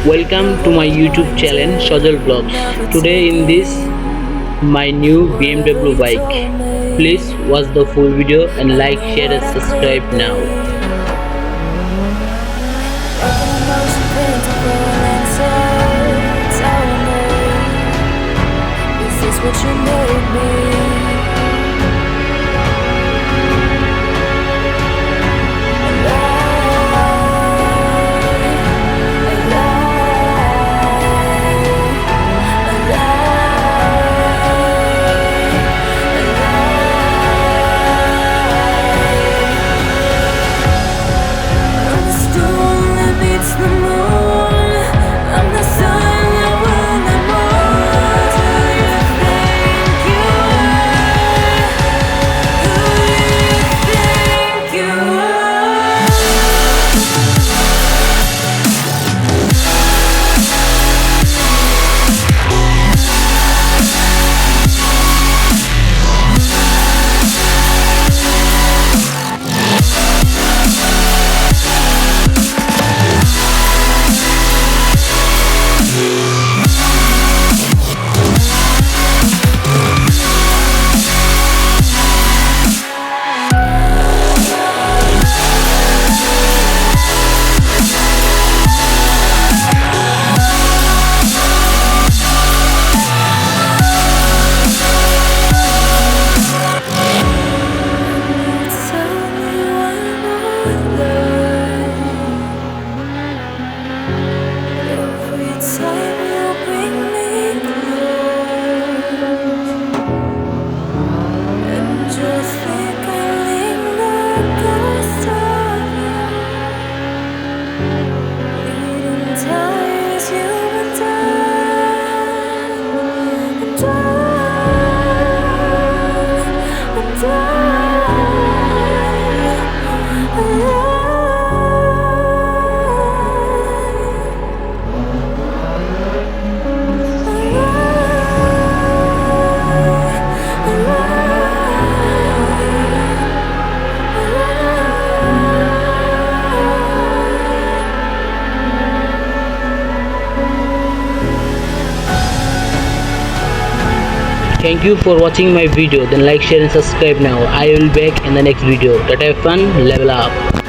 Welcome to my YouTube channel Shojol Vlogs. Today in this my new BMW bike. Please watch the full video and like, share and subscribe now. What you made me. Thank you for watching my video. Then like, share and subscribe now. I will be back in the next video. That have fun, level up.